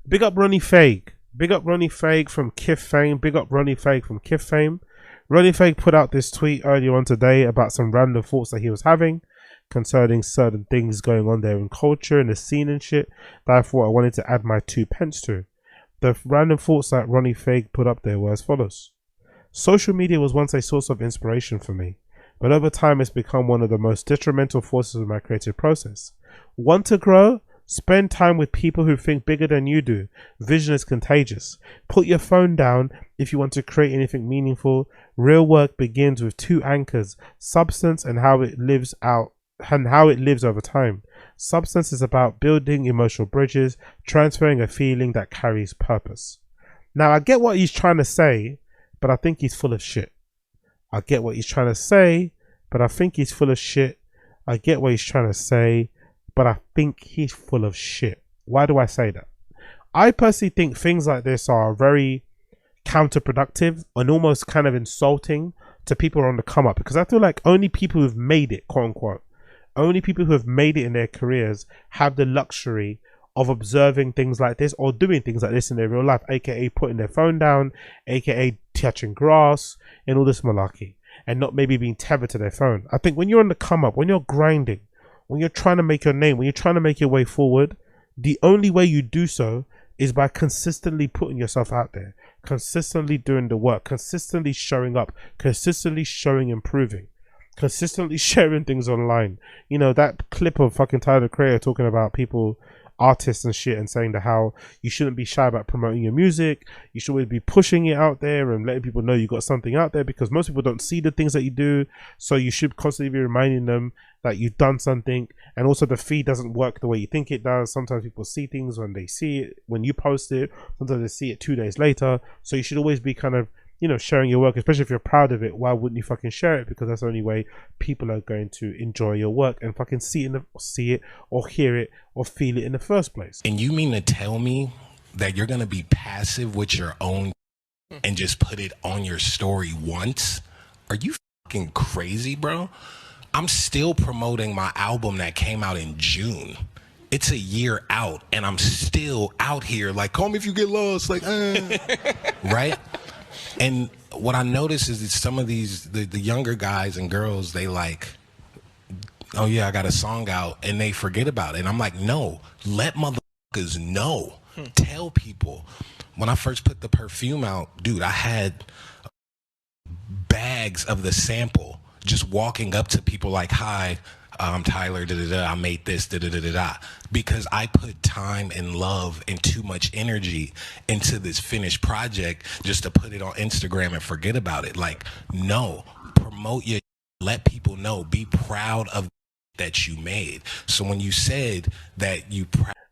Big up Ronnie Fieg. Big up Ronnie Fieg from KITH fame. Big up Ronnie Fieg from KITH fame. Ronnie Fieg put out this tweet earlier on today about some random thoughts that he was having concerning certain things going on there in culture and the scene and shit that I thought I wanted to add my 2 pence to. The random thoughts that Ronnie Fieg put up there were as follows. Social media was once a source of inspiration for me, but over time it's become one of the most detrimental forces of my creative process. Want to grow? Spend time with people who think bigger than you do. Vision is contagious. Put your phone down if you want to create anything meaningful. Real work begins with 2 anchors, substance and how it lives over time. Substance is about building emotional bridges, transferring a feeling that carries purpose. Now, I get what he's trying to say, but I think he's full of shit. I get what he's trying to say, but I think he's full of shit. I get what he's trying to say, but I think he's full of shit. Why do I say that? I personally think things like this are very counterproductive and almost kind of insulting to people on the come up, because I feel like only people who've made it, quote unquote, only people who have made it in their careers have the luxury of observing things like this or doing things like this in their real life, aka putting their phone down, aka touching grass and all this malarkey, and not maybe being tethered to their phone. I think when you're on the come up, when you're grinding, when you're trying to make your name, when you're trying to make your way forward, the only way you do so is by consistently putting yourself out there, consistently doing the work, consistently showing up, consistently showing improving, consistently sharing things online. You know, that clip of fucking Tyler the Creator talking about people, artists and shit, and saying that how you shouldn't be shy about promoting your music, you should always be pushing it out there and letting people know you got something out there, because most people don't see the things that you do, so you should constantly be reminding them that you've done something. And also the feed doesn't work the way you think it does. Sometimes people see things when they see it, when you post it, sometimes they see it 2 days later, so you should always be kind of, you know, sharing your work, especially if you're proud of it. Why wouldn't you fucking share it? Because that's the only way people are going to enjoy your work and fucking see it or hear it or feel it in the first place. And you mean to tell me that you're gonna be passive with your own and just put it on your story once? Are you fucking crazy, bro? I'm still promoting my album that came out in June. It's a year out and I'm still out here like, call me if you get lost, like right? And what I notice is that some of these, the younger guys and girls, they like, oh yeah, I got a song out, and they forget about it. And I'm like, no, let motherfuckers know. Tell people. When I first put the perfume out, dude, I had bags of the sample, just walking up to people like, hi, I'm Tyler, I made this, because I put time and love and too much energy into this finished project just to put it on Instagram and forget about it. Like, no, promote your, let people know, be proud of that you made. So when you said that you,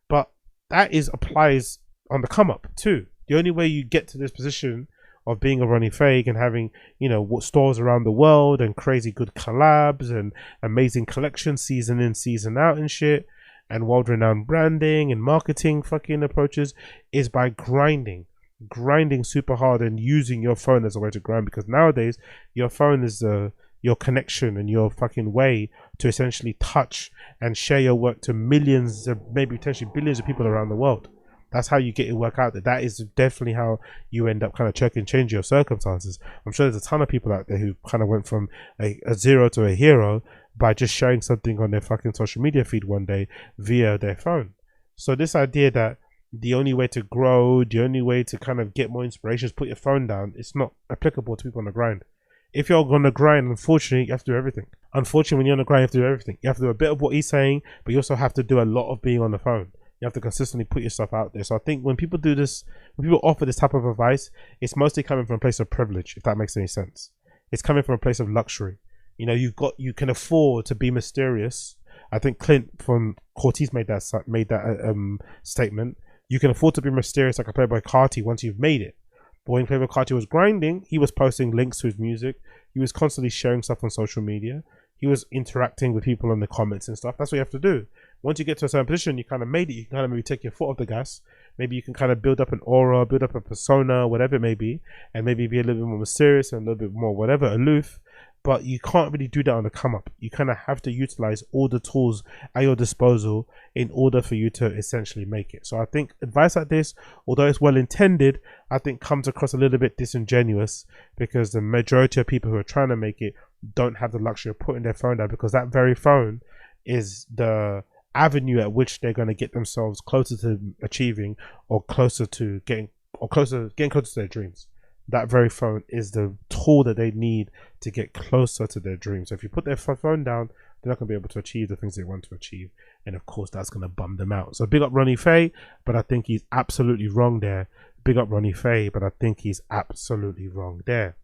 but that applies on the come up too. The only way you get to this position of being a Ronnie Fieg and having, you know, what stores around the world and crazy good collabs and amazing collections season in, season out and shit, and world-renowned branding and marketing fucking approaches, is by grinding super hard and using your phone as a way to grind. Because nowadays your phone is your connection and your fucking way to essentially touch and share your work to millions of, maybe potentially billions of people around the world. That's how you get your work out there. That is definitely how you end up kind of change your circumstances. I'm sure there's a ton of people out there who kind of went from a zero to a hero by just sharing something on their fucking social media feed one day via their phone. So this idea that the only way to grow, the only way to kind of get more inspiration is put your phone down, it's not applicable to people on the grind. If you're going to grind, unfortunately, you have to do everything. Unfortunately, when you're on the grind, you have to do everything. You have to do a bit of what he's saying, but you also have to do a lot of being on the phone. You have to consistently put yourself out there. So I think when people do this, when people offer this type of advice, it's mostly coming from a place of privilege, if that makes any sense. It's coming from a place of luxury. You know, you can afford to be mysterious. I think Clint from Cortez made that statement. You can afford to be mysterious like a Playboy Carti once you've made it. But when Playboy Carti was grinding, he was posting links to his music. He was constantly sharing stuff on social media. He was interacting with people in the comments and stuff. That's what you have to do. Once you get to a certain position, you kind of made it, you can kind of maybe take your foot off the gas. Maybe you can kind of build up an aura, build up a persona, whatever it may be, and maybe be a little bit more mysterious and a little bit more whatever, aloof. but you can't really do that on the come up. You kind of have to utilize all the tools at your disposal in order for you to essentially make it. So I think advice like this, although it's well intended, I think comes across a little bit disingenuous, because the majority of people who are trying to make it don't have the luxury of putting their phone down, because that very phone is the avenue at which they're going to get themselves closer to achieving, or closer to getting closer to their dreams. That very phone is the tool that they need to get closer to their dreams. So if you put their phone down, they're not going to be able to achieve the things they want to achieve, and of course that's going to bum them out. So big up Ronnie Fieg, but I think he's absolutely wrong there. Big up Ronnie Fieg, but I think he's absolutely wrong there.